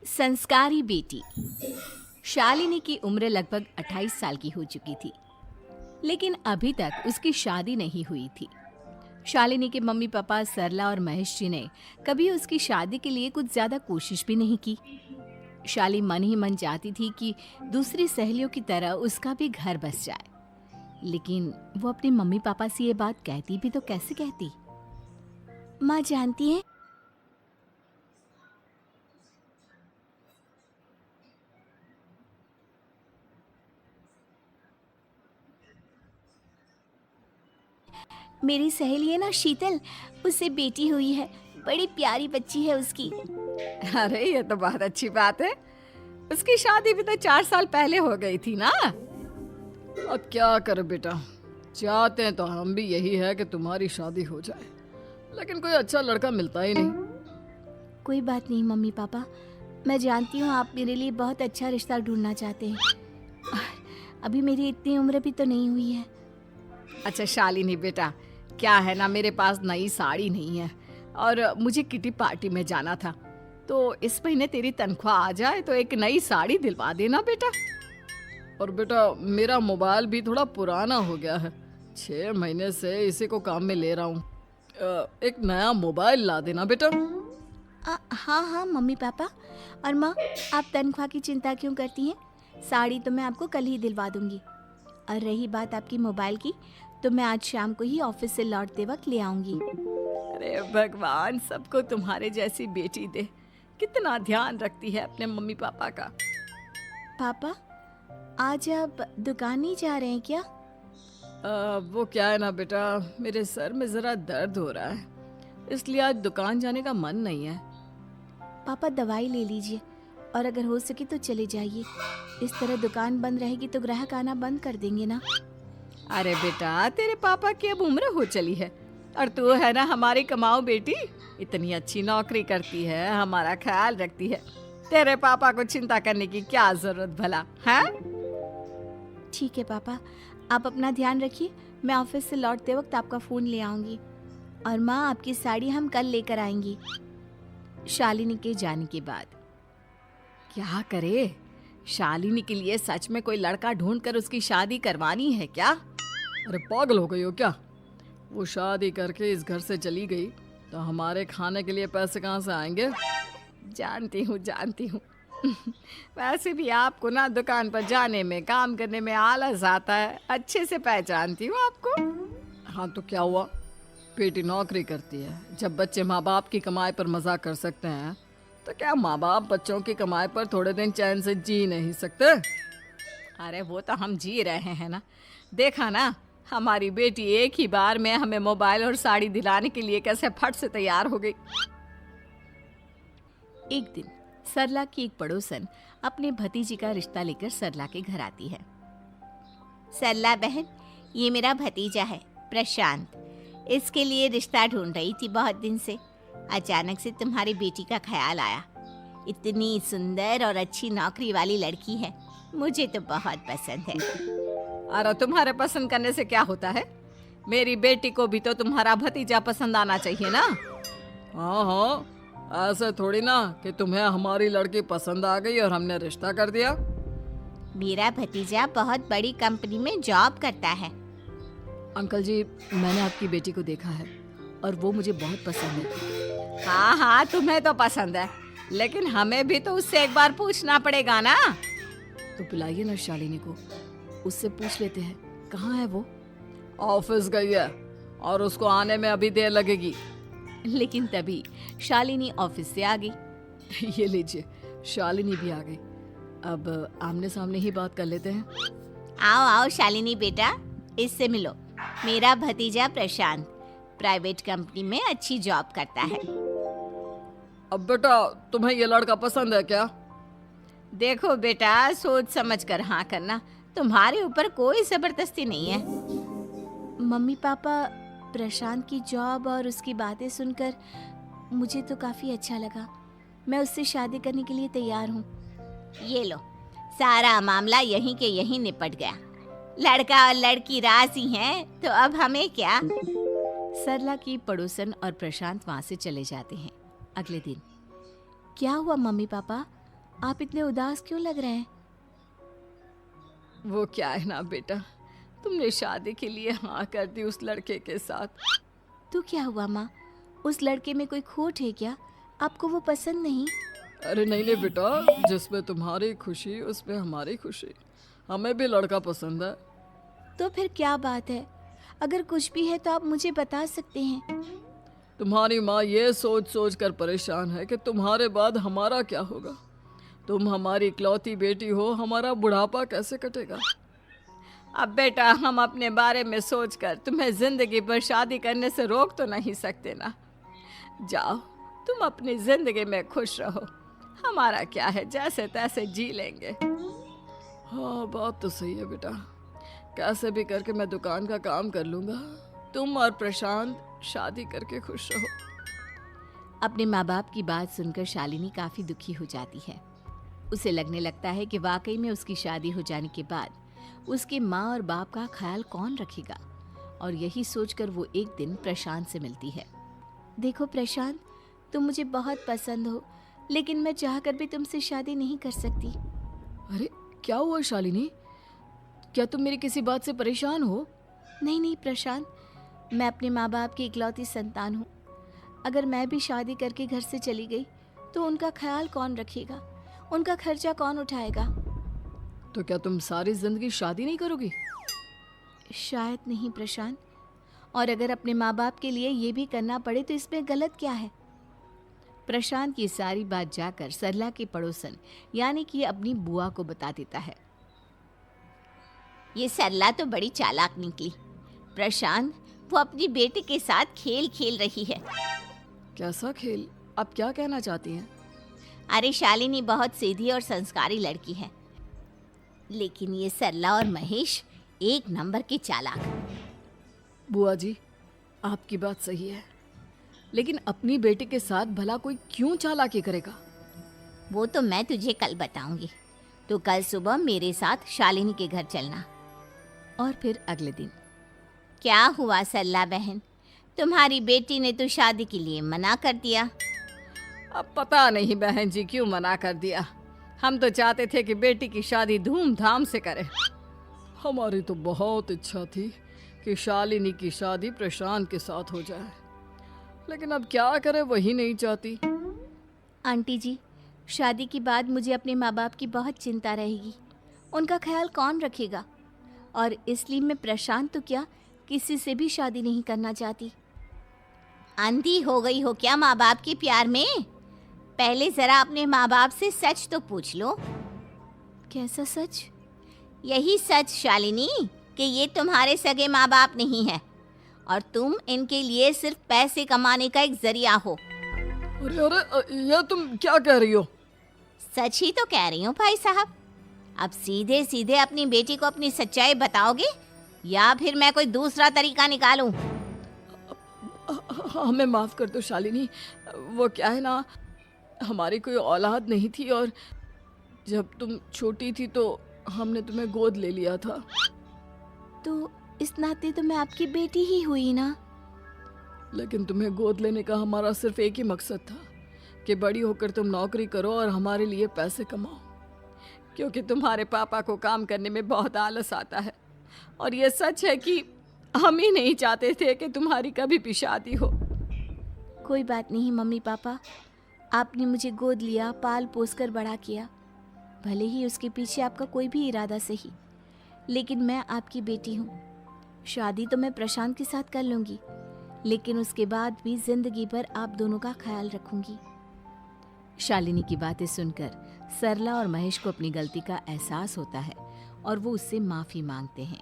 संस्कारी बेटी। शालिनी की उम्र लगभग 28 साल की हो चुकी थी, लेकिन अभी तक उसकी शादी नहीं हुई थी। शालिनी के मम्मी पापा सरला और महेश जी ने कभी उसकी शादी के लिए कुछ ज्यादा कोशिश भी नहीं की। शाली मन ही मन चाहती थी कि दूसरी सहेलियों की तरह उसका भी घर बस जाए, लेकिन वो अपने मम्मी पापा से ये बात कहती भी तो कैसे कहती। माँ जानती है, मेरी सहेली है ना शीतल, उससे बेटी हुई है। बड़ी प्यारी बच्ची है उसकी। अरे ये तो बहुत अच्छी बात है। उसकी शादी भी तो 4 साल पहले हो गई थी ना। अब क्या करो बेटा, चाहते हैं तो हम भी यही है कि तुम्हारी शादी हो जाए, लेकिन कोई अच्छा लड़का मिलता ही नहीं। कोई बात नहीं मम्मी पापा, मैं जानती हूँ आप मेरे लिए बहुत अच्छा रिश्ता ढूंढना चाहते हैं। अभी मेरी इतनी उम्र भी तो नहीं हुई है। अच्छा शालिनी बेटा, क्या है ना, मेरे पास नई साड़ी नहीं है और मुझे किटी पार्टी में जाना था, तो इस महीने तेरी तनख्वाह आ जाए तो एक नई साड़ी दिलवा देना बेटा। और बेटा मेरा मोबाइल भी थोड़ा पुराना हो गया है, 6 महीने से इसी को काम में ले रहा हूँ। एक नया मोबाइल ला देना बेटा। हाँ हाँ मम्मी पापा। और माँ, आप तनख्वाह की चिंता क्यों करती हैं? साड़ी तो मैं आपको कल ही दिलवा दूंगी। और रही बात आपकी मोबाइल की, तो मैं आज शाम को ही ऑफिस से लौटते वक्त ले आऊंगी। अरे भगवान सबको तुम्हारे जैसी बेटी दे, कितना ध्यान रखती है अपने मम्मी पापा का। पापा, आज आप दुकान नहीं जा रहे हैं क्या? वो क्या है ना बेटा, मेरे सर में ज़रा दर्द हो रहा है, इसलिए आज दुकान जाने का मन नहीं है। पापा दवाई ले लीजिए, और अगर हो सके तो चले जाइए। इस तरह दुकान बंद रहेगी तो ग्राहक आना बंद कर देंगे ना। अरे बेटा, तेरे पापा की अब उम्र हो चली है और तू है ना हमारी कमाऊ बेटी, इतनी अच्छी नौकरी करती है, हमारा ख्याल रखती है, तेरे पापा को चिंता करने की क्या जरूरत भला है? ठीक है पापा, आप अपना ध्यान रखिए। मैं ऑफिस से लौटते वक्त आपका फ़ोन ले आऊंगी। और माँ, आपकी साड़ी हम कल लेकर आएंगी। शालिनी के जाने के बाद क्या करे, शालिनी के लिए सच में कोई लड़का ढूंढकर उसकी शादी करवानी है क्या? अरे पागल हो गई हो क्या? वो शादी करके इस घर से चली गई तो हमारे खाने के लिए पैसे कहाँ से आएंगे? जानती हूँ वैसे भी आपको ना दुकान पर जाने में, काम करने में आलस आता है, अच्छे से पहचानती हूँ आपको। हाँ तो क्या हुआ, बेटी नौकरी करती है, जब बच्चे माँ बाप की कमाई पर मजा कर सकते हैं तो क्या माँ बाप बच्चों की कमाई पर थोड़े दिन चैन से जी नहीं सकते? अरे वो तो हम जी रहे हैं ना, देखा ना हमारी बेटी एक ही बार में हमें मोबाइल और साड़ी दिलाने के लिए कैसे फट से तैयार हो गई। एक दिन सरला की एक पड़ोसन अपने भतीजी का रिश्ता लेकर सरला के घर आती है। सरला बहन, ये मेरा भतीजा है प्रशांत। इसके लिए रिश्ता ढूंढ रही थी बहुत दिन से। अचानक से तुम्हारी बेटी का ख्याल आया। इतनी सुंदर और अच्छी नौकरी वाली लड़की है, मुझे तो बहुत पसंद है। अरे तुम्हारे पसंद करने से क्या होता है, मेरी बेटी को भी तो तुम्हारा भतीजा पसंद आना चाहिए ना। हाँ हाँ, ऐसे थोड़ी ना कि तुम्हें हमारी लड़की पसंद आ गई और हमने रिश्ता कर दिया। मेरा भतीजा बहुत बड़ी कंपनी में जॉब करता है। अंकल जी, मैंने आपकी बेटी को देखा है और वो मुझे बहुत पसंद है। हाँ हाँ, तुम्हें तो पसंद है, लेकिन हमें भी तो उससे एक बार पूछना पड़ेगा ना। तो बुलाइए ना शालिनी को, उससे पूछ लेते हैं कहाँ है वो। ऑफिस गई है और उसको आने में अभी देर लगेगी। लेकिन तभी शालिनी ऑफिस से आ गई। ये लीजिए, शालिनी भी आ गई। अब आमने सामने ही बात कर लेते हैं। आओ आओ शालिनी बेटा, इससे मिलो। मेरा भतीजा प्रशांत प्राइवेट कंपनी में अच्छी जॉब करता है। अब बेटा, तुम्हें ये लड़का पसंद है क्या? देखो बेटा, सोच समझ कर हाँ करना, तुम्हारे ऊपर कोई जबरदस्ती नहीं है। मम्मी पापा, प्रशांत की जॉब और उसकी बातें सुनकर मुझे तो काफ़ी अच्छा लगा। मैं उससे शादी करने के लिए तैयार हूँ। ये लो, सारा मामला यहीं के यहीं निपट गया। लड़का और लड़की राजी हैं, तो अब हमें क्या। सरला की पड़ोसन और प्रशांत वहाँ से चले जाते हैं। अगले दिन क्या हुआ मम्मी पापा, आप इतने उदास क्यों लग रहे हैं? वो क्या है ना बेटा, तुमने शादी के लिए हाँ कर दी उस लड़के के साथ। तो क्या हुआ माँ? उस लड़के में कोई खोट है क्या? आपको वो पसंद नहीं? अरे नहीं नहीं बेटा, जिसमें तुम्हारी खुशी उसमें हमारी खुशी। हमें भी लड़का पसंद है। तो फिर क्या बात है? अगर कुछ भी है तो आप मुझे बता सकते हैं। तुम्हारी माँ ये सोच सोच कर परेशान है कि तुम्हारे बाद हमारा क्या होगा। तुम हमारी इकलौती बेटी हो, हमारा बुढ़ापा कैसे कटेगा। अब बेटा, हम अपने बारे में सोचकर तुम्हें जिंदगी भर शादी करने से रोक तो नहीं सकते ना। जाओ, तुम अपनी जिंदगी में खुश रहो, हमारा क्या है, जैसे तैसे जी लेंगे। हाँ बात तो सही है बेटा, कैसे भी करके मैं दुकान का काम कर लूंगा। तुम और प्रशांत शादी करके खुश रहो। अपने माँ बाप की बात सुनकर शालिनी काफी दुखी हो जाती है। उसे लगने लगता है कि वाकई में उसकी शादी हो जाने के बाद उसके माँ और बाप का ख्याल कौन रखेगा। और यही सोचकर वो एक दिन प्रशांत से मिलती है। देखो प्रशांत, तुम मुझे बहुत पसंद हो, लेकिन मैं चाहकर भी तुमसे शादी नहीं कर सकती। अरे क्या हुआ शालिनी, क्या तुम मेरी किसी बात से परेशान हो? नहीं नहीं प्रशांत, मैं अपने माँ बाप की इकलौती संतान हूँ। अगर मैं भी शादी करके घर से चली गई तो उनका ख्याल कौन रखेगा, उनका खर्चा कौन उठाएगा? तो क्या तुम सारी जिंदगी शादी नहीं करोगी? शायद नहीं प्रशांत, और अगर अपने माँ बाप के लिए ये भी करना पड़े तो इसमें गलत क्या है? प्रशांत ये सारी बात जाकर सरला के पड़ोसन यानी कि अपनी बुआ को बता देता है। ये सरला तो बड़ी चालाक निकली। प्रशांत, वो अपनी बेटी के साथ खेल खेल रही है। कैसा खेल? आप क्या कहना चाहती हैं? अरे शालिनी बहुत सीधी और संस्कारी लड़की है, लेकिन ये सरला और महेश एक नंबर के चालाक। बुआ जी, आपकी बात सही है, लेकिन अपनी बेटी के साथ भला कोई क्यों चालाकी करेगा? वो तो मैं तुझे कल बताऊंगी। तो कल सुबह मेरे साथ शालिनी के घर चलना। और फिर अगले दिन। क्या हुआ सरला बहन, तुम्हारी बेटी ने तो शादी के लिए मना कर दिया। अब पता नहीं बहन जी क्यों मना कर दिया। हम तो चाहते थे कि बेटी की शादी धूमधाम से करें। हमारी तो बहुत इच्छा थी कि शालिनी की शादी प्रशांत के साथ हो जाए, लेकिन अब क्या करें, वही नहीं चाहती। आंटी जी, शादी के बाद मुझे अपने माँ बाप की बहुत चिंता रहेगी। उनका ख्याल कौन रखेगा? और इसलिए मैं प्रशांत तो क्या, किसी से भी शादी नहीं करना चाहती। अंधी हो गई हो क्या माँ बाप के प्यार में? पहले जरा अपने माँ बाप से सच तो पूछ लो। कैसा सच? यही सच शालिनी, कि ये तुम्हारे सगे माँ बाप नहीं है और तुम इनके लिए सिर्फ पैसे कमाने का एक जरिया हो। अरे अरे, ये तुम क्या कह रही हो? सच ही तो कह रही हूँ भाई साहब। अब सीधे सीधे अपनी बेटी को अपनी सच्चाई बताओगे या फिर मैं कोई दूसरा तरीका निकालूं? हमें माफ कर दो शालिनी, वो क्या है ना, हमारी कोई औलाद नहीं थी और जब तुम छोटी थी तो हमने तुम्हें गोद ले लिया था। तो इस नाते तो मैं आपकी बेटी ही हुई ना। लेकिन तुम्हें गोद लेने का हमारा सिर्फ एक ही मकसद था कि बड़ी होकर तुम नौकरी करो और हमारे लिए पैसे कमाओ, क्योंकि तुम्हारे पापा को काम करने में बहुत आलस आता है। और ये सच है कि हम ही नहीं चाहते थे कि तुम्हारी कभी भी शादी हो। कोई बात नहीं मम्मी पापा, आपने मुझे गोद लिया, पाल पोस कर बड़ा किया। भले ही उसके पीछे आपका कोई भी इरादा सही, लेकिन मैं आपकी बेटी हूँ। शादी तो मैं प्रशांत के साथ कर लूँगी, लेकिन उसके बाद भी जिंदगी भर आप दोनों का ख्याल रखूंगी। शालिनी की बातें सुनकर सरला और महेश को अपनी गलती का एहसास होता है और वो उससे माफ़ी मांगते हैं।